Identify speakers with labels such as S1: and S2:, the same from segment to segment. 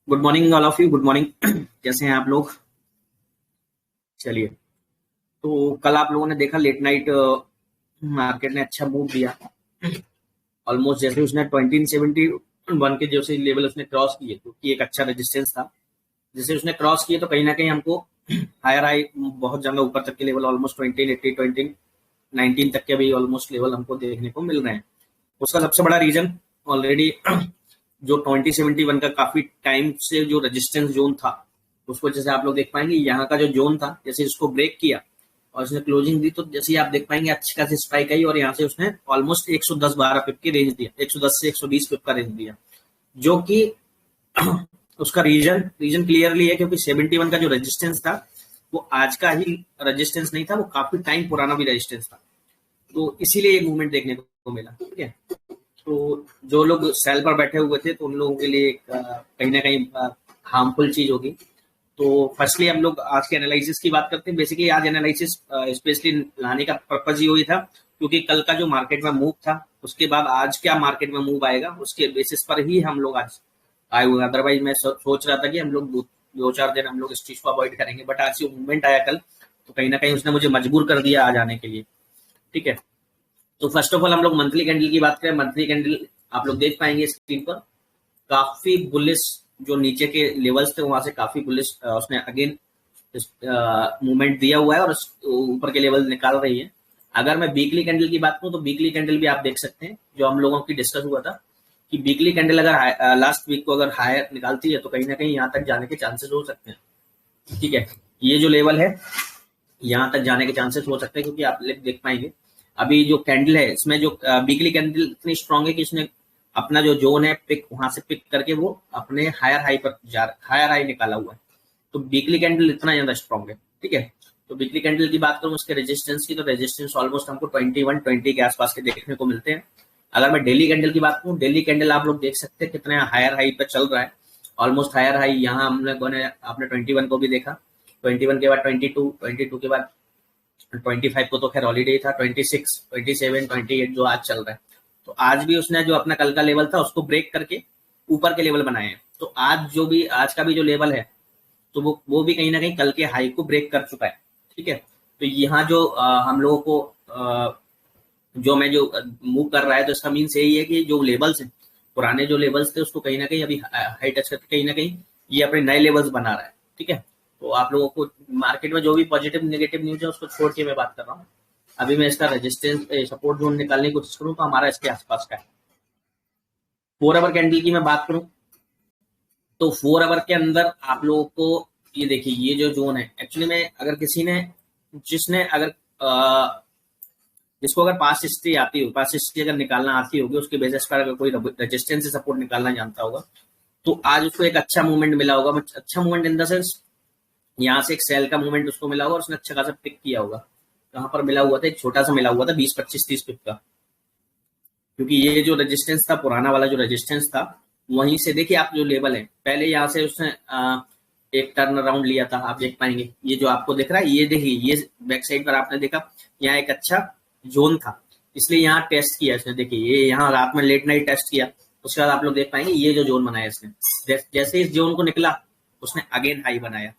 S1: Good morning all of you. Good morning. कैसे हैं आप लोग? चलिए, तो कल आप लोगों ने देखा लेट नाइट मार्केट ने अच्छा मूव दिया। ऑलमोस्ट जैसे उसने 2071 के जैसे लेवल उसने क्रॉस किए, क्योंकि एक अच्छा रेजिस्टेंस था। जैसे उसने क्रॉस किए तो कहीं ना कहीं हमको हायर हाई बहुत ज्यादा ऊपर तक के लेवल ऑलमोस्ट 2080 2019 तक के भी ऑलमोस्ट लेवल हमको देखने को मिल रहे हैं। उसका सबसे बड़ा रीजन ऑलरेडी जो 2071 का काफी टाइम से जो रेजिस्टेंस जोन था, उसको जैसे आप लोग देख पाएंगे यहाँ का जो जोन था, जैसे इसको ब्रेक किया और इसने क्लोजिंग दी, तो जैसे आप देख पाएंगे अच्छी खासी स्पाइक आई और यहाँ से उसने ऑलमोस्ट 110-12 पिप की रेंज दिया, 110 से 120 पिप का रेंज दिया, जो कि उसका रीजन क्लियरली है, क्योंकि 71 का जो रेजिस्टेंस था वो आज का ही रेजिस्टेंस नहीं था, वो काफी टाइम पुराना भी रेजिस्टेंस था। तो इसीलिए ये मूवमेंट देखने को मिला। ठीक है, तो जो लोग सेल पर बैठे हुए थे तो उन लोगों के लिए कहीं ना कहीं हार्मफुल चीज होगी। तो फर्स्टली हम लोग आज के एनालिसिस की बात करते हैं। बेसिकली आज एनालिसिस स्पेशली लाने का पर्पज ही वही था, क्योंकि कल का जो मार्केट में मूव था उसके बाद आज क्या मार्केट में मूव आएगा उसके बेसिस पर ही हम लोग आज आए हुए। अदरवाइज मैं सोच रहा था कि हम लोग दो चार दिन हम लोग इस चीज को अवॉइड करेंगे, बट आज जो मूवमेंट आया कल, तो कहीं ना कहीं उसने मुझे मजबूर कर दिया आज आने के लिए। ठीक है, तो फर्स्ट ऑफ ऑल हम लोग मंथली कैंडल की बात करें। मंथली कैंडल आप लोग देख पाएंगे स्क्रीन पर, काफी बुलिश जो नीचे के लेवल्स थे वहां से काफी बुलिश उसने अगेन मूवमेंट दिया हुआ है और ऊपर के लेवल निकाल रही है। अगर मैं वीकली कैंडल की बात करूं तो वीकली कैंडल भी आप देख सकते हैं, जो हम लोगों की डिस्कस हुआ था कि वीकली कैंडल अगर लास्ट वीक को अगर हायर निकालती है तो कहीं ना कहीं यहाँ तक जाने के चांसेस हो सकते हैं। ठीक है, ये जो लेवल है यहाँ तक जाने के चांसेस हो सकते हैं, क्योंकि आप देख पाएंगे अभी जो कैंडल है इसमें जो वीकली कैंडल इतनी स्ट्रांग है कि इसने अपना जो जोन है पिक वहां से पिक करके वो अपने हायर हाई पर हायर हाई निकाला हुआ है। तो वीकली कैंडल इतना ज्यादा स्ट्रांग है। ठीक है, तो वीकली कैंडल की बात करूं उसके रेजिस्टेंस की, तो रेजिस्टेंस ऑलमोस्ट हमको 2120 के आसपास के देखने को मिलते हैं। अगर मैं डेली कैंडल की बात करूं, डेली कैंडल आप लोग देख सकते हैं कितने हायर हाई पर चल रहा है। ऑलमोस्ट हायर हाई यहाँ हम लोगों ने आपने 21 को भी देखा, 21 के बाद 22, 22 के बाद 25 को तो खैर हॉलीडे था, 26, 27, 28 जो आज चल रहा है। तो आज भी उसने जो अपना कल का लेवल था उसको ब्रेक करके ऊपर के लेवल बनाए हैं। तो आज का भी जो लेवल है तो वो भी कहीं ना कहीं कल के हाई को ब्रेक कर चुका है। ठीक है, तो यहाँ जो हम लोगों को जो मैं जो मूव कर रहा है, तो इसका मीन्स यही है कि जो लेवल्स हैं पुराने जो लेवल्स थे उसको कहीं ना कहीं अभी हाई टच करके कहीं ना कहीं ये अपने नए लेवल्स बना रहा है। ठीक है, तो आप लोगों को मार्केट में जो भी पॉजिटिव नेगेटिव न्यूज है उसको छोड़ के मैं बात कर रहा हूँ। अभी मैं इसका रेजिस्टेंस सपोर्ट जोन निकालने की कोशिश करूँ तो हमारा इसके आसपास का है। 4 आवर कैंडल की मैं बात करूं तो 4 आवर के अंदर आप लोगों को ये देखिए, ये जो जोन है एक्चुअली में अगर किसी ने जिसने अगर जिसको अगर पास हिस्ट्री आती हो, पास हिस्ट्री अगर निकालना आती होगी, उसके बेसिस पर अगर कोई रेजिस्टेंस से सपोर्ट निकालना जानता होगा तो आज उसको एक अच्छा मूवमेंट मिला होगा। अच्छा मूवमेंट इन द सेंस यहाँ से एक सेल का मूवमेंट उसको मिला होगा और उसने अच्छा खासा पिक किया होगा। कहां पर मिला हुआ था? एक छोटा सा मिला हुआ था 20, 25, 30 पिप का, क्योंकि ये जो रेजिस्टेंस था पुराना वाला जो रेजिस्टेंस था वहीं से देखिए आप जो लेवल है पहले यहाँ से उसने एक टर्न अराउंड लिया था। आप देख पाएंगे ये जो आपको दिख रहा है, ये देखिए ये बैक साइड पर आपने देखा यहाँ एक अच्छा जोन था, इसलिए यहाँ टेस्ट किया इसने। देखिए ये यहाँ रात में लेट नाइट टेस्ट किया, उसके बाद आप लोग देख पाएंगे ये जो जोन बनाया इसने, जैसे इस जोन को निकला उसने अगेन हाई बनाया।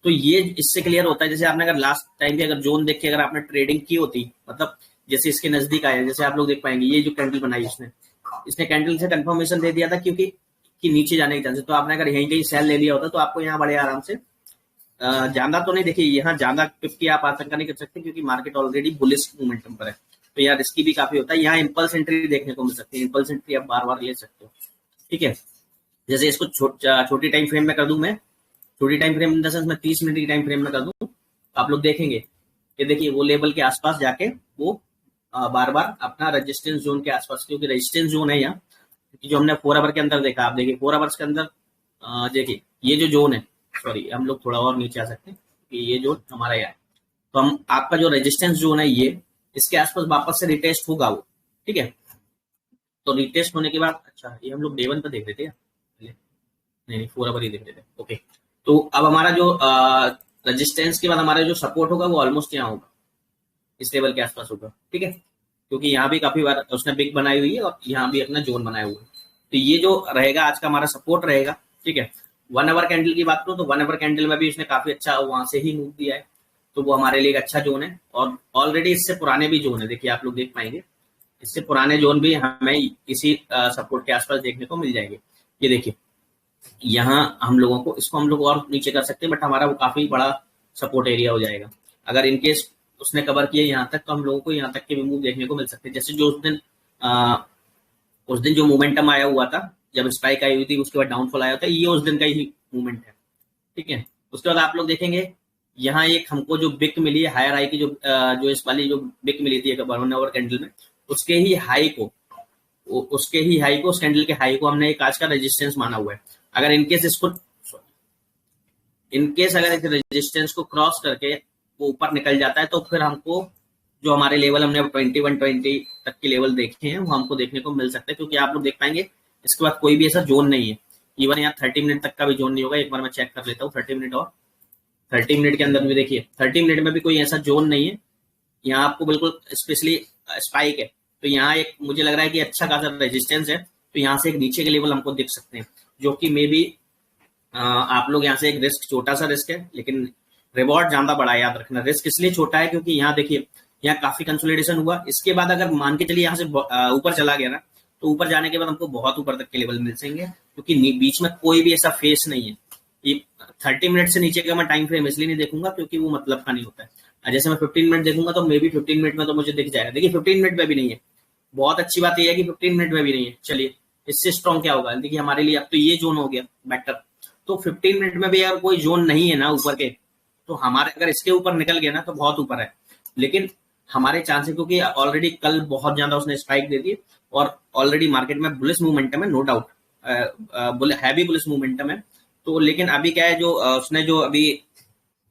S1: तो ये इससे क्लियर होता है, जैसे आपने अगर लास्ट टाइम भी अगर जोन देख के अगर आपने ट्रेडिंग की होती, मतलब जैसे इसके नजदीक आया, जैसे आप लोग देख पाएंगे ये जो कैंडल बनाई इसने कैंडल से कंफर्मेशन दे दिया था क्योंकि कि नीचे जाने की चांसेस। तो आपने अगर यहीं कहीं सेल ले लिया होता तो आपको यहाँ बड़े आराम से ज्यादा तो नहीं, देखिए यहाँ ज्यादा पिप की आप आशंका नहीं कर सकते क्योंकि मार्केट ऑलरेडी बुलिश मोमेंटम पर है, तो यहाँ रिस्की भी काफी होता है। यहाँ इंपल्स एंट्री देखने को मिल सकती है, इंपल्स एंट्री आप बार बार ले सकते हो। ठीक है, जैसे इसको छोटी टाइम फ्रेम में कर दूं मैं, छोटी time frame in the sense मैं 30 मिनट की टाइम फ्रेम में कर दूं, आप लोग देखेंगे कि देखिए वो लेवल के आसपास जाके वो बार बार अपना रेजिस्टेंस जोन के आसपास, क्योंकि रेजिस्टेंस जोन है यहाँ, क्योंकि जो हमने 4 आवर के अंदर देखा, आप देखिए 4 आवर्स के अंदर देखिए ये जो जोन है, सॉरी हम लोग थोड़ा और नीचे आ सकते हैं कि ये जोन हमारा यहाँ है, तो हम आपका जो रेजिस्टेंस जोन है ये इसके आसपास वापस से रिटेस्ट होगा वो। ठीक है, तो रिटेस्ट होने के बाद, अच्छा ये हम लोग डे 1 पे देख रहे थे, नहीं 4 आवर ही देख रहे थे। ओके, तो अब हमारा जो रेजिस्टेंस के बाद हमारा जो सपोर्ट होगा वो ऑलमोस्ट यहाँ होगा, इस लेवल के आसपास होगा। ठीक है, क्योंकि यहाँ भी काफी बार उसने बिग बनाई हुई है और यहाँ भी अपना जोन बनाया हुआ है, तो ये जो रहेगा आज का हमारा सपोर्ट रहेगा। ठीक है, 1 आवर कैंडल की बात करूं तो 1 आवर कैंडल में भी इसने काफी अच्छा वहां से ही मूव दिया है, तो वो हमारे लिए एक अच्छा जोन है। और ऑलरेडी इससे पुराने भी जोन है, देखिए आप लोग देख पाएंगे, इससे पुराने जोन भी हमें इसी सपोर्ट के आसपास देखने को मिल जाएंगे। ये देखिए, यहाँ हम लोगों को इसको हम लोग और नीचे कर सकते हैं, बट हमारा वो काफी बड़ा सपोर्ट एरिया हो जाएगा। अगर इनकेस उसने कवर किया यहाँ तक, तो हम लोगों को यहाँ तक के भी मूव देखने को मिल सकते हैं। जैसे जो उस दिन जो मोमेंटम आया हुआ था, जब स्पाइक आई हुई थी, उसके बाद डाउनफॉल आया था, ये उस दिन का ही मूवमेंट है, ठीक है। उसके बाद आप लोग देखेंगे यहाँ एक हमको जो बिक मिली है हायर हाई की, जो इस वाली जो बिक मिली थी एक 1 आवर कैंडल में, उसके ही हाई को उस कैंडल के हाई को हमने एक आज का रेजिस्टेंस माना हुआ है। अगर इनकेस अगर इस रेजिस्टेंस को क्रॉस करके वो ऊपर निकल जाता है, तो फिर हमको जो हमारे लेवल हमने 2120 तक के लेवल देखे हैं वो हमको देखने को मिल सकते हैं, क्योंकि आप लोग देख पाएंगे इसके बाद कोई भी ऐसा जोन नहीं है। इवन यहाँ 30 मिनट तक का भी जोन नहीं होगा। एक बार मैं चेक कर लेता हूँ 30 मिनट, और 30 मिनट के अंदर भी देखिए 30 मिनट में भी कोई ऐसा जोन नहीं है। यहाँ आपको बिल्कुल स्पेशली स्पाइक है, तो यहाँ एक मुझे लग रहा है कि अच्छा खासा रेजिस्टेंस है, तो यहाँ से एक नीचे के लेवल हमको दिख सकते हैं, जो कि मे बी आप लोग यहाँ से एक रिस्क, छोटा सा रिस्क है, लेकिन रिवॉर्ड ज्यादा बड़ा है। याद रखना, रिस्क इसलिए छोटा है क्योंकि यहाँ देखिए, यहाँ काफी कंसोलिडेशन हुआ। इसके बाद अगर मान के चलिए यहाँ से ऊपर चला गया ना, तो ऊपर जाने के बाद हमको बहुत ऊपर तक के लेवल मिल सकेंगे, क्योंकि बीच में कोई भी ऐसा फेस नहीं है। ये 30 मिनट से नीचे का मैं टाइम फ्रेम इसलिए नहीं देखूंगा क्योंकि वो मतलब का नहीं होता है। जैसे मैं 15 मिनट देखूंगा तो मे बी 15 मिनट में तो मुझे दिख जाएगा। देखिए 15 मिनट में भी नहीं है। बहुत अच्छी बात यह है कि 15 मिनट में भी नहीं है। चलिए, इससे स्ट्रॉन्ग क्या होगा, देखिए हमारे लिए अब तो ये जोन हो गया बेटर। तो 15 मिनट में भी अगर कोई जोन नहीं है ना ऊपर के, तो हमारे अगर इसके ऊपर निकल गया ना तो बहुत ऊपर है। लेकिन हमारे चांस है, क्योंकि ऑलरेडी कल बहुत ज्यादा उसने स्पाइक दे दी और ऑलरेडी मार्केट में बुलिश मोमेंटम है, no doubt, heavy bullish momentum है। तो लेकिन अभी क्या है, जो उसने जो अभी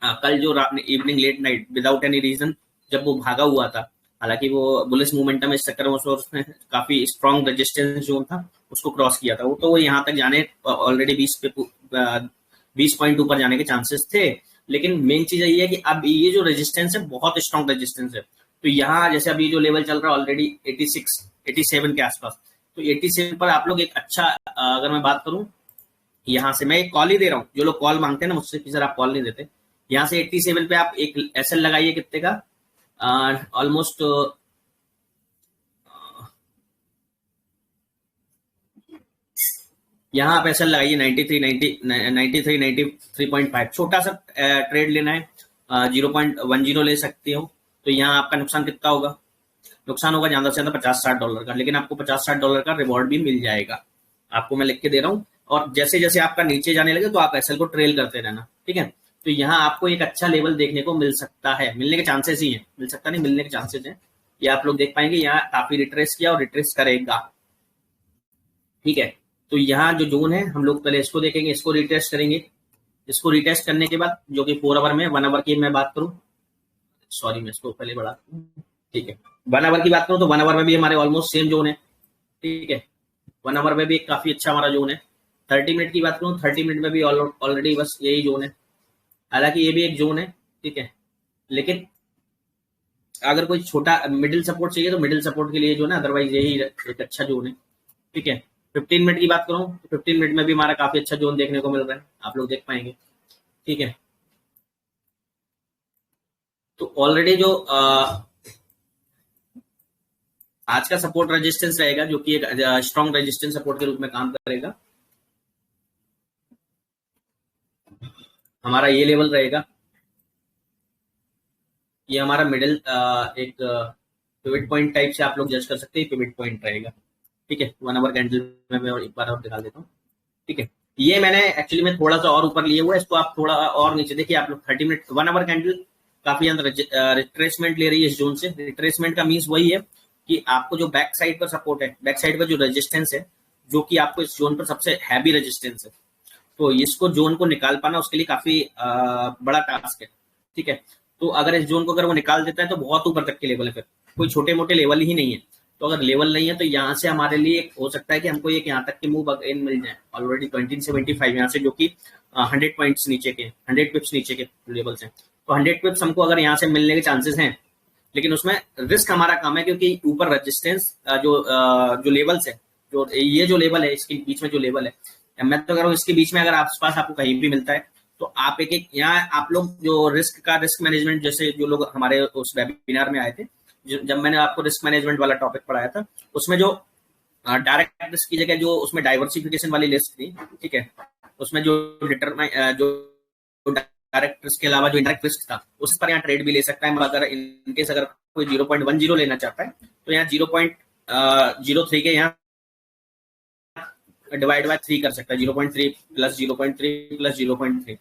S1: कल जो evening late night without any reason जब वो भागा हुआ था, हालांकि वो बुलिश मोमेंटम इस चक्कर में उसने काफी स्ट्रॉन्ग रेजिस्टेंस जोन था उसको क्रॉस किया था, वो तो यहाँ तक जाने ऑलरेडी 20 पॉइंट ऊपर जाने के चांसेस थे। लेकिन मेन चीज यही है कि अब ये जो रेजिस्टेंस है बहुत स्ट्रॉन्ग रेजिस्टेंस है। तो यहाँ जैसे अभी जो लेवल चल रहा है ऑलरेडी 86 87 के आसपास, तो 87 पर आप लोग एक अच्छा, अगर मैं बात करूं, यहाँ से मैं एक कॉल ही दे रहा हूँ। जो लोग कॉल मांगते हैं ना मुझसे कि सर आप कॉल नहीं देते, यहाँ से 87 पे आप एक एसएल लगाइए, कितने का, ऑलमोस्ट यहाँ आप एसएल लगाइए 93 93.5। छोटा सा ट्रेड लेना है, 0.10 ले सकते हो। तो यहाँ आपका नुकसान कितना होगा, नुकसान होगा ज्यादा से ज्यादा $50-60 का, लेकिन आपको $50-60 का रिवॉर्ड भी मिल जाएगा। आपको मैं लिख के दे रहा हूँ। और जैसे जैसे आपका नीचे जाने लगे तो आप एसएल को ट्रेल करते रहना, ठीक है। तो यहाँ आपको एक अच्छा लेवल देखने को मिल सकता है, मिलने के चांसेस ही है, मिल सकता नहीं, मिलने के चांसेस है। ये आप लोग देख पाएंगे, यहाँ काफी रिट्रेस किया और रिट्रेस करेगा, ठीक है। तो यहाँ जो जोन है हम लोग पहले इसको देखेंगे, इसको रिटेस्ट करेंगे। इसको रिटेस्ट करने के बाद जो कि 4 आवर में, 1 आवर की मैं बात करूं, सॉरी मैं इसको पहले बढ़ा, ठीक है। 1 आवर की बात करूं तो 1 आवर में भी हमारे ऑलमोस्ट सेम जोन है, ठीक है। 1 आवर में भी काफी अच्छा हमारा जोन है। 30 मिनट की बात करूं, 30 मिनट में भी ऑलरेडी बस यही जोन है। हालांकि ये भी एक जोन है, ठीक है। लेकिन अगर कोई छोटा मिडिल सपोर्ट चाहिए तो मिडिल सपोर्ट के लिए जो है, अदरवाइज यही एक अच्छा जोन है, ठीक है। 15 मिनट की बात करूं तो 15 मिनट में भी हमारा काफी अच्छा जोन देखने को मिल रहा है, आप लोग देख पाएंगे, ठीक है। तो ऑलरेडी जो आज का सपोर्ट रेजिस्टेंस रहेगा, जो कि एक स्ट्रॉन्ग रेजिस्टेंस सपोर्ट के रूप में काम करेगा, हमारा ये लेवल रहेगा। ये हमारा मिडिल एक पिवट पॉइंट टाइप से आप लोग जज कर सकते हैं, पिवट पॉइंट रहेगा, ठीक है। 1 आवर कैंडल में मैं एक बार और दिखा देता हूँ, ठीक है। ये मैंने एक्चुअली में थोड़ा सा और ऊपर लिए हुआ है, इसको आप थोड़ा और नीचे देखिए। आप लोग 30 मिनट 1 आवर कैंडल काफी अंदर रिट्रेसमेंट ले रही है इस जोन से। रिट्रेसमेंट का मीन्स वही है कि आपको जो बैक साइड पर सपोर्ट है, बैक साइड पर जो रेजिस्टेंस है, जो कि आपको इस जोन पर सबसे हैवी रेजिस्टेंस है, तो इसको जोन को निकाल पाना उसके लिए काफी बड़ा टास्क है, ठीक है। तो अगर इस जोन को अगर वो निकाल देता है तो बहुत ऊपर तक के लेवल है, फिर कोई छोटे मोटे लेवल ही नहीं है। तो अगर लेवल नहीं है तो यहाँ से हमारे लिए हो सकता है कि हमको एक यहाँ तक के मूव अगेन मिल जाए, ऑलरेडी 2075 यहाँ से, जो कि 100 पॉइंट्स नीचे के, 100 पिप्स नीचे के लेवल्स हैं। तो 100 पिप्स हमको अगर यहाँ से मिलने के चांसेस हैं, लेकिन उसमें रिस्क हमारा कम है, क्योंकि ऊपर रेजिस्टेंस जो लेवल्स है, जो ये जो लेवल है, इसके बीच में जो लेवल है, मैं तो कह रहा हूँ इसके बीच में अगर आसपास आपको कहीं भी मिलता है तो आप एक एक यहाँ आप लोग जो रिस्क मैनेजमेंट, जैसे जो लोग हमारे उस वेबिनार में आए थे, जब मैंने आपको रिस्क मैनेजमेंट वाला टॉपिक पढ़ाया था, उसमें जो डायरेक्ट रिस्क की जगह जो उसमें डाइवर्सिफिकेशन वाली लिस्ट थी, ठीक है, उसमें जो जो डायरेक्ट रिस्क के अलावा जो इंडायरेक्ट रिस्क था उस पर यहाँ ट्रेड भी ले सकता है। अगर इनकेस अगर कोई 0.10 लेना चाहता है तो यहाँ 0.03 के यहाँ डिवाइड बाय 3 कर सकता है, 0.3 प्लस 0.3 प्लस 0.3।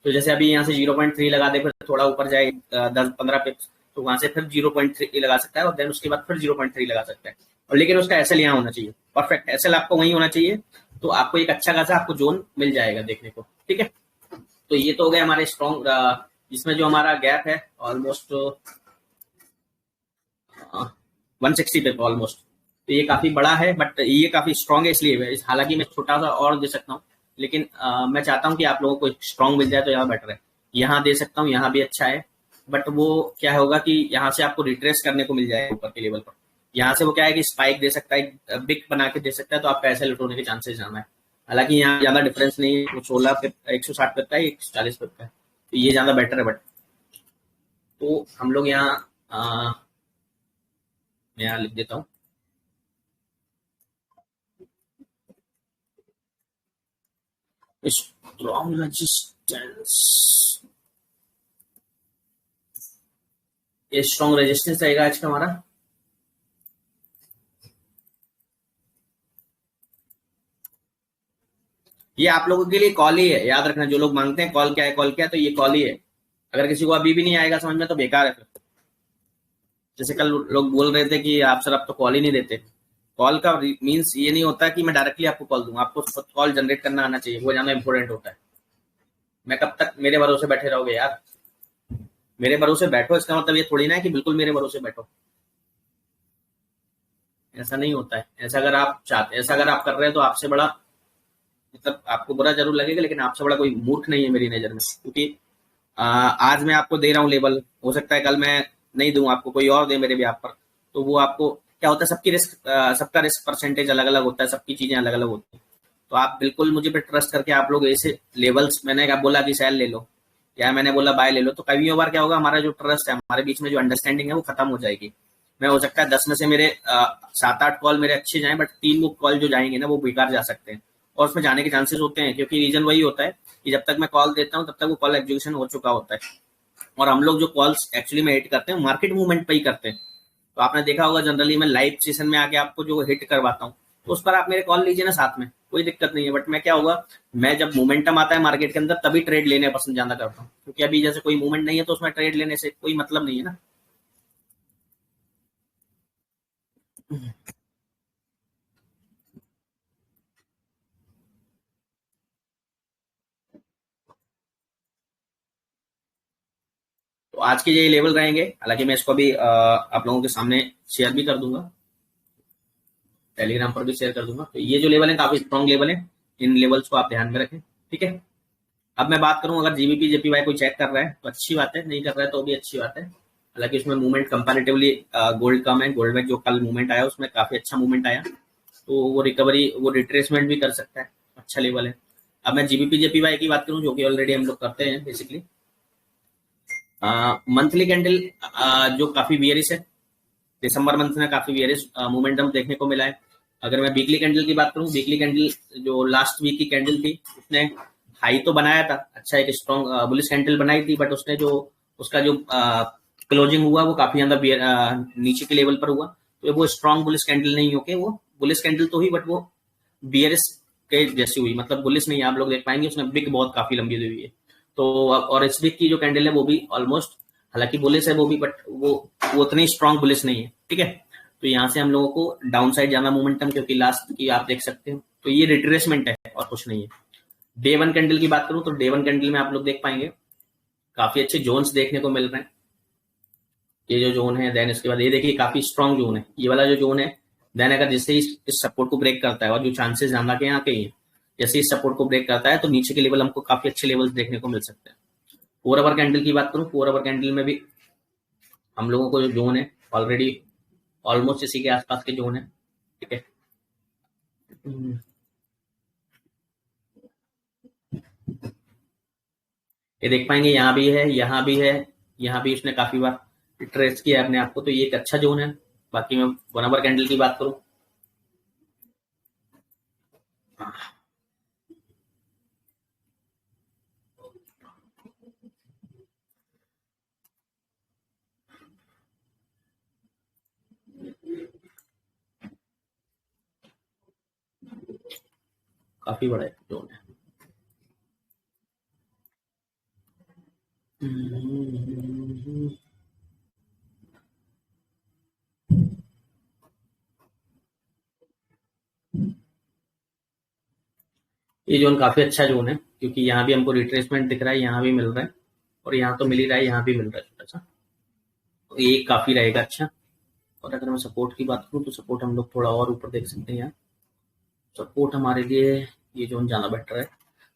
S1: तो जैसे अभी यहाँ से 0.3 लगा दे, फिर थोड़ा ऊपर जाए 10-15 पिप्स, तो वहां से फिर 0.3 लगा सकता है और देन उसके बाद फिर 0.3 लगा सकता है। और लेकिन उसका एसएल यहाँ होना चाहिए, परफेक्ट एसएल आपको वही होना चाहिए, तो आपको एक अच्छा खासा आपको जोन मिल जाएगा देखने को, ठीक है। तो ये तो हो गया हमारे स्ट्रॉन्ग, जिसमें जो हमारा गैप है ऑलमोस्ट 160 पे ऑलमोस्ट, तो ये काफी बड़ा है, बट ये काफी स्ट्रॉन्ग है इसलिए, हालांकि मैं छोटा सा और दे सकता हूँ, लेकिन मैं चाहता हूँ कि आप लोगों को स्ट्रॉन्ग मिल जाए तो यहाँ बेटर है। यहाँ दे सकता हूँ, यहाँ भी अच्छा है, बट वो क्या होगा कि यहाँ से आपको रिट्रेस करने को मिल जाए ऊपर के लेवल पर। यहाँ से वो क्या है कि स्पाइक दे सकता है, बिग बना के दे सकता है, तो आपका ऐसे लुट होने के चांसेस ज्यादा है। हालांकि यहाँ ज्यादा डिफरेंस नहीं है, वो 16 पे 160 पे है, 140 पे है, तो ये ज्यादा बेटर है। बट तो हम लोग यहाँ मैं यहाँ लिख देता हूँ, स्ट्रॉन्ग रेजिस्टेंस, ये स्ट्रॉन्ग रेजिस्टेंस रहेगा आज का हमारा। ये आप लोगों के लिए कॉल ही है, याद रखना, जो लोग मांगते हैं कॉल क्या है कॉल क्या है, तो ये कॉल ही है। अगर किसी को अभी भी नहीं आएगा समझ में तो बेकार है फिर। जैसे कल लोग बोल रहे थे कि आप सर आप तो कॉल ही नहीं देते। कॉल का मीन्स ये नहीं होता कि मैं डायरेक्टली आपको कॉल दूंगा, आपको कॉल जनरेट करना आना चाहिए, वो ज्यादा इंपॉर्टेंट होता है। मैं कब तक मेरे भरोसे बैठे रहोगे यार, मेरे भरोसे बैठो, इसका मतलब ये थोड़ी ना है कि बिल्कुल मेरे भरोसे बैठो, ऐसा नहीं होता है। ऐसा अगर आप चाहते, ऐसा अगर आप कर रहे हैं तो आपसे बड़ा, मतलब आपको बुरा जरूर लगेगा, लेकिन आपसे बड़ा कोई मूर्ख नहीं है मेरी नजर में। क्योंकि आज मैं आपको दे रहा हूँ लेवल, हो सकता है कल मैं नहीं दूं आपको, कोई और दे मेरे भी आप पर, तो वो आपको क्या होता है, सबकी रिस्क, सबका रिस्क परसेंटेज अलग अलग होता है, सबकी चीजें अलग अलग होती है। तो आप बिल्कुल मुझे पे ट्रस्ट करके आप लोग ऐसे लेवल्स, मैंने क्या बोला कि सेल ले लो या मैंने बोला बाय ले लो, तो कभी बार क्या होगा, हमारा जो ट्रस्ट है, हमारे बीच में जो अंडरस्टैंडिंग है वो खत्म हो जाएगी। मैं हो सकता है 10 में से मेरे 7-8 कॉल मेरे अच्छे जाएं, बट 3 वो कॉल जो जाएंगे ना वो बेकार जा सकते हैं, और उसमें जाने के चांसेस होते हैं, क्योंकि रीजन वही होता है कि जब तक मैं कॉल देता हूँ तब तक वो कॉल एग्जीक्यूशन हो चुका होता है। और हम लोग जो कॉल्स एक्चुअली में हिट करते हैं मार्केट मूवमेंट पे ही करते हैं। तो आपने देखा होगा जनरली मैं लाइव सेशन में आके आपको जो हिट करवाता हूँ, तो उस पर आप मेरे कॉल लीजिए ना साथ में, कोई दिक्कत नहीं है। बट मैं क्या होगा, मैं जब मोमेंटम आता है मार्केट के अंदर तभी ट्रेड लेने पसंद ज्यादा करता हूँ, क्योंकि अभी जैसे कोई मूवमेंट नहीं है तो उसमें ट्रेड लेने से कोई मतलब नहीं है ना। तो आज के ये लेवल रहेंगे, हालांकि मैं इसको भी आप लोगों के सामने शेयर भी कर दूंगा, टेलीग्राम पर भी शेयर कर दूंगा। तो ये जो लेवल है काफी स्ट्रॉन्ग लेवल है, इन लेवल्स को आप ध्यान में रखें, ठीक है। अब मैं बात करूं, अगर जीबीपी जेपीवाई कोई चेक कर रहा है तो अच्छी बात है, नहीं कर रहा है तो भी अच्छी बात है। हालांकि उसमें मूवमेंट कंपैरेटिवली गोल्ड कम है, गोल्ड में जो कल मूवमेंट आया उसमें काफी अच्छा मूवमेंट आया, तो वो रिकवरी, वो रिट्रेसमेंट भी कर सकता है, अच्छा लेवल है। अब मैं जीबीपी जेपीवाई की बात करूं, जो कि ऑलरेडी हम लोग करते हैं बेसिकली, मंथली कैंडल जो काफी बियरिश है, दिसंबर मंथ में काफी बियरिश मोमेंटम देखने को मिला है। अगर मैं वीकली कैंडल की बात करूं, वीकली कैंडल जो लास्ट वीक की कैंडल थी उसने हाई तो बनाया था, अच्छा एक स्ट्रॉन्ग बुलिश कैंडल बनाई थी, बट उसने जो उसका जो क्लोजिंग हुआ वो काफी ज्यादा नीचे के लेवल पर हुआ। तो वो स्ट्रॉन्ग बुलिश कैंडल नहीं होके, वो बुलिश कैंडल तो ही बट वो बियरिश के जैसी हुई, मतलब बुलिश नहीं, आप लोग देख पाएंगे उसमें बिग बहुत काफी लंबी हुई है। तो और इस वीक की जो कैंडल है वो भी ऑलमोस्ट, हालांकि बुलिश है वो भी, बट वो उतनी स्ट्रॉन्ग बुलिश नहीं है, ठीक है। तो यहाँ से हम लोगों को डाउन साइड जाना मोमेंटम, क्योंकि लास्ट की आप देख सकते हो, तो ये रिट्रेसमेंट है और कुछ नहीं है। डे वन कैंडल की बात करूं तो डे वन कैंडल में आप लोग देख पाएंगे काफी अच्छे जोन्स देखने को मिल रहे हैं। ये जो जोन है, देन इसके बाद ये देखिए काफी स्ट्रॉन्ग जोन है, ये वाला जो जोन है। देन अगर जैसे इस सपोर्ट को ब्रेक करता है, और जो चांसेस ज्यादा के यहाँ के ही हैं, जैसे इस सपोर्ट को ब्रेक करता है तो नीचे के लेवल हमको काफी अच्छे लेवल्स देखने को मिल सकते हैं। 4 आवर कैंडल की बात करूं, 4 आवर कैंडल में भी हम लोगों को जो जोन है ऑलरेडी ऑलमोस्ट इसी के आसपास के जोन है, ठीक है। ये देख पाएंगे, यहाँ भी है, यहाँ भी है, यहाँ भी इसने काफी बार ट्रेस किया अपने आप को, तो ये एक अच्छा जोन है। बाकी मैं 1 आवर कैंडल की बात करूं, काफी बड़ा जोन है। ये जोन काफी अच्छा जोन है, क्योंकि यहाँ भी हमको रिट्रेसमेंट दिख रहा है, यहाँ भी मिल रहा है, और यहाँ तो मिल ही रहा है, यहाँ भी मिल रहा है छोटा सा, तो ये काफी रहेगा अच्छा। और अगर मैं सपोर्ट की बात करूँ, तो सपोर्ट हम लोग थोड़ा और ऊपर देख सकते हैं। यहाँ सपोर्ट हमारे लिए ये जोन ज्यादा बेटर है,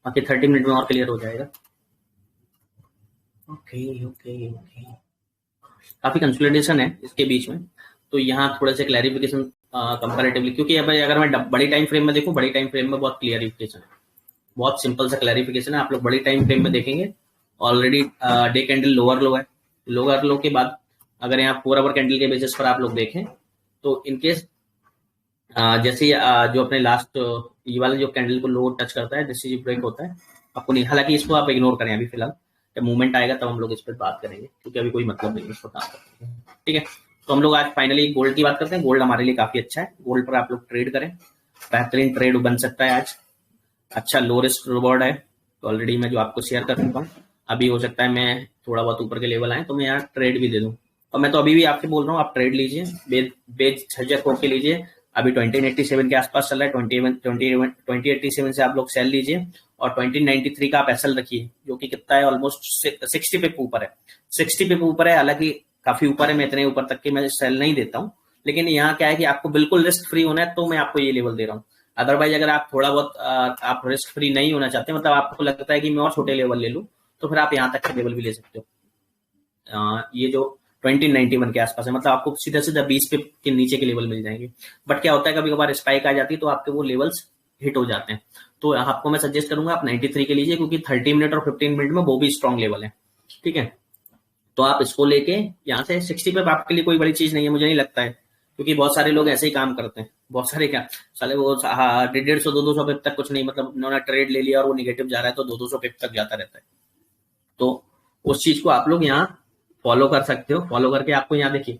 S1: बाकी 30 मिनट में और क्लियर हो जाएगा। ओके ओके ओके, काफी कंसोलिडेशन है इसके बीच में, तो यहाँ थोड़ा सा क्लैरिफिकेशन कंपैरेटिवली, क्योंकि अब अगर मैं बड़ी टाइम फ्रेम में देखूं, बड़ी टाइम फ्रेम में बहुत क्लियरिफिकेशन है, बहुत सिंपल सा क्लैरिफिकेशन है। आप लोग बड़ी टाइम फ्रेम में देखेंगे, ऑलरेडी डे कैंडल लोअर लो है, लोअर लो के बाद अगर यहाँ 4 आवर कैंडल के बेसिस पर आप लोग देखें, तो इनकेस जैसे जो अपने लास्ट ये वाला जो कैंडल को लो टच करता है, डिसीजन ब्रेक होता है, आपको नहीं, हालांकि इसको आप इग्नोर करें अभी फिलहाल, जब मूवमेंट आएगा तब हम लोग इस पर बात करेंगे, क्योंकि अभी कोई मतलब नहीं इसको काम करने का। ठीक है, तो हम लोग आज फाइनली गोल्ड की बात करते हैं। गोल्ड हमारे लिए काफी अच्छा है, गोल्ड पर आप लोग ट्रेड करें, बेहतरीन ट्रेड बन सकता है आज, अच्छा लो रिस्क रिवॉर्ड है। तो ऑलरेडी मैं जो आपको शेयर कर चुका हूँ, अभी हो सकता है मैं थोड़ा बहुत ऊपर के लेवल आए तो मैं यहाँ ट्रेड भी दे दूँ, और मैं तो अभी भी आपसे बोल रहा हूँ आप ट्रेड लीजिए, बेच झिझक होके लीजिए। अभी 2087 के आसपास चल रहा है, 2087 से आप लोग सेल लीजिए, और 2093 का आप एसएल रखिए, जो कि कितना है, ऑलमोस्ट 60 पे ऊपर है, 60 पे ऊपर है, हालांकि काफी ऊपर है, मैं इतने ऊपर तक के मैं सेल नहीं देता हूँ, लेकिन यहाँ क्या है कि आपको बिल्कुल रिस्क फ्री होना है, तो मैं आपको ये लेवल दे रहा हूँ। अदरवाइज अगर आप थोड़ा बहुत आप रिस्क फ्री नहीं होना चाहते, मतलब आपको लगता है कि मैं और छोटे लेवल ले लूं, तो फिर आप यहाँ तक का लेवल भी ले सकते हो। ये जो 2091 के आसपास है, मतलब आपको सीधा सीधा 20 पे के नीचे के लेवल मिल जाएंगे। बट क्या होता है, कभी कभार स्पाइक आ जाती है, तो आपके वो लेवल्स हिट हो जाते हैं, तो आपको मैं सजेस्ट करूंगा आप 93 के लीजिए, क्योंकि 30 मिनट और 15 मिनट में वो भी स्ट्रॉन्ग लेवल है। ठीक है, तो आप इसको लेके यहाँ से 60 पे आपके लिए कोई बड़ी चीज नहीं है, मुझे नहीं लगता है, क्योंकि बहुत सारे लोग ऐसे ही काम करते हैं, बहुत सारे क्या साले वो 150 200 पिप तक कुछ नहीं, मतलब उन्होंने ट्रेड ले लिया और वो निगेटिव जा रहा है, तो 200 पिप तक जाता रहता है। तो उस चीज को आप लोग यहाँ फॉलो कर सकते हो, फॉलो करके आपको यहाँ देखिए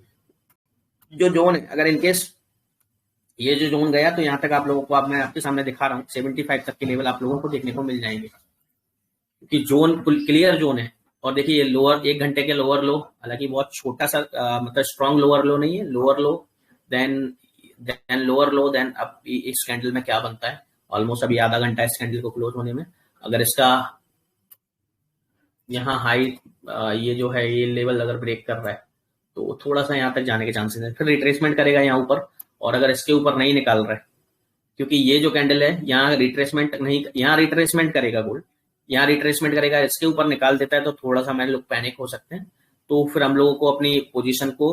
S1: जो जोन है, अगर इनकेस ये जो जोन गया, तो यहाँ तक आप लोगों को, अब मैं आपके सामने दिखा रहा हूँ, 75 तक के लेवल आप लोगों को देखने को मिल जाएंगे, क्योंकि जोन क्लियर जोन है। और देखिए ये लोअर 1 घंटे के लोअर लो, हालांकि बहुत छोटा सा मतलब स्ट्रॉन्ग लोअर लो नहीं है, lower low, then then lower low, then अब इस कैंडल में क्या बनता है, ऑलमोस्ट अभी आधा घंटा इस कैंडल को क्लोज होने में, अगर इसका यहाँ हाई ये जो है ये लेवल अगर ब्रेक कर रहा है, तो थोड़ा सा यहाँ तक जाने के चांसेस है, फिर रिट्रेसमेंट करेगा यहाँ ऊपर, और अगर इसके ऊपर नहीं निकाल रहा है, क्योंकि ये जो कैंडल है यहाँ रिट्रेसमेंट नहीं, यहाँ रिट्रेसमेंट करेगा गोल्ड, यहाँ रिट्रेसमेंट करेगा, इसके ऊपर निकाल देता है, तो थोड़ा सा हमारे लोग पैनिक हो सकते हैं, तो फिर हम लोगों को अपनी पोजीशन को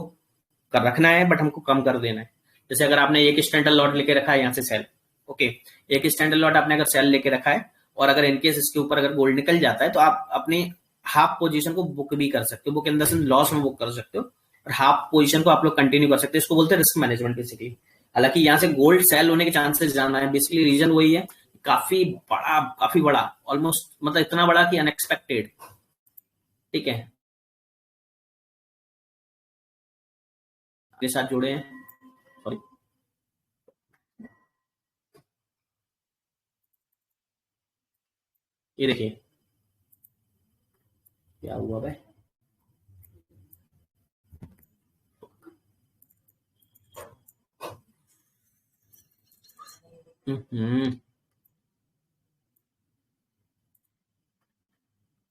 S1: कर रखना है, बट हमको कम कर देना है। जैसे अगर आपने एक स्टैंडर्ड लॉट लेके रखा है यहाँ से सेल, ओके, एक स्टैंडर्ड लॉट आपने अगर सेल लेके रखा है, और अगर इनकेस इसके ऊपर अगर गोल्ड निकल जाता है, तो आप अपनी हाफ पोजीशन को बुक भी कर सकते हो, book in the sense loss में बुक कर सकते हो, और हाफ पोजीशन को आप लोग कंटिन्यू कर सकते हो, इसको बोलते हैं रिस्क मैनेजमेंट बेसिकली। हालांकि यहाँ से गोल्ड सेल होने के चांसेस ज्यादा है, बेसिकली रीजन वही है, काफी बड़ा, ऑलमोस्ट मतलब इतना बड़ा कि अनएक्सपेक्टेड। ठीक है, आपके साथ जुड़े हैं, सॉरी, ये देखिए क्या हुआ भाई। हम्म,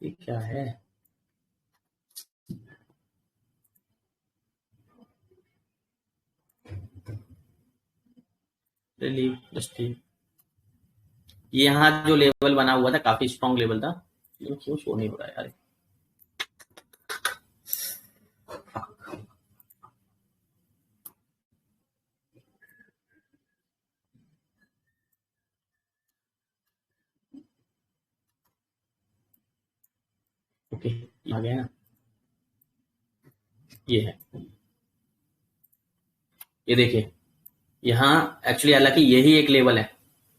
S1: ये क्या है, रिलीव स्टील, ये यहाँ जो लेवल बना हुआ था काफी स्ट्रॉन्ग लेवल था, ये क्यों शो नहीं हो रहा है यार। ओके, आ गया ना, ये है, ये देखिए यहाँ एक्चुअली, हालांकि यही एक लेवल है,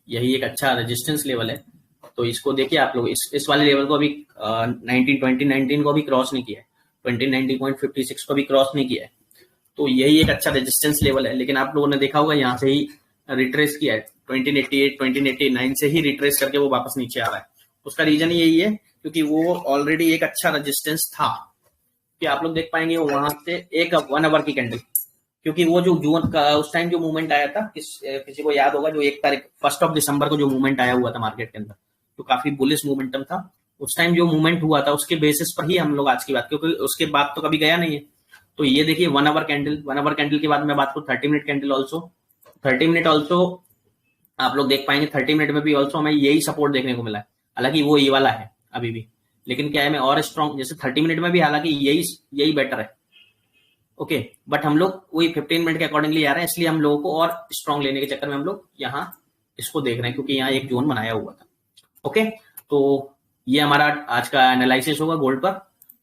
S1: यही एक अच्छा रेजिस्टेंस लेवल है। तो इसको देखिए आप लोग, इस वाले लेवल को अभी 2019 को भी क्रॉस नहीं किया है, 2090.56 को भी क्रॉस नहीं किया है। तो यही एक अच्छा रेजिस्टेंस लेवल है। लेकिन आप लोगों ने देखा होगा यहाँ से ही रिट्रेस किया है, 2088 2089 से ही रिट्रेस करके वो वापस नीचे आ रहा है। उसका रीजन यही है क्योंकि वो ऑलरेडी एक अच्छा रेजिस्टेंस था, कि आप लोग देख पाएंगे वहां से एक 1 आवर की कैंडल, क्योंकि वो जो जून का उस टाइम जो मूवमेंट आया था, किसी को याद होगा, जो 1 तारीख 1 दिसंबर को जो मूवमेंट आया हुआ था मार्केट के अंदर, तो काफी बुलिश मूवमेंटम था उस टाइम। जो मूवमेंट हुआ था उसके बेसिस पर ही हम लोग आज की बात, क्योंकि उसके बाद तो कभी गया नहीं है। तो ये देखिए 1 आवर कैंडल के बाद मैं बात करूँ 30 minute candle also, 30 minute also आप लोग देख पाएंगे 30 मिनट में भी ऑल्सो हमें यही सपोर्ट देखने को मिला है। हालांकि वो ये वाला है अभी भी, लेकिन क्या है, मैं और स्ट्रॉन्ग, जैसे 30 मिनट में भी हालांकि यही बेटर है, ओके। बट हम लोग वही 15 मिनट के अकॉर्डिंगली आ रहे हैं, इसलिए हम लोगों को और स्ट्रॉन्ग लेने के चक्कर में हम लोग यहाँ इसको देख रहे हैं, क्योंकि यहाँ एक जोन बनाया हुआ था, ओके। तो ये हमारा आज का एनालिसिस होगा गोल्ड पर।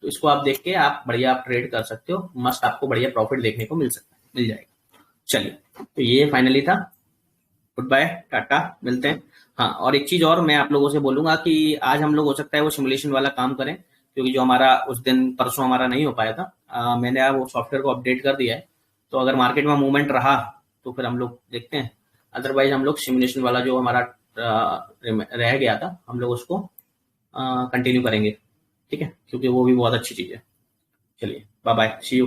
S1: तो इसको आप देख के आप बढ़िया आप ट्रेड कर सकते हो, मस्त आपको बढ़िया प्रॉफिट देखने को मिल जाएगा। चलिए, तो ये फाइनली था। गुड बाय, टाटा, मिलते हैं। हाँ, और एक चीज और मैं आप लोगों से बोलूंगा कि आज हम लोग हो सकता है वो सिमुलेशन वाला काम करें, क्योंकि जो हमारा उस दिन परसों हमारा नहीं हो पाया था, मैंने अब वो सॉफ्टवेयर को अपडेट कर दिया है। तो अगर मार्केट में मूवमेंट रहा तो फिर हम लोग देखते हैं, अदरवाइज हम लोग सिमुलेशन वाला जो हमारा रह गया था हम लोग उसको कंटिन्यू करेंगे, ठीक है, क्योंकि वो भी बहुत अच्छी चीज है। चलिए, बाय बाय, सी यू।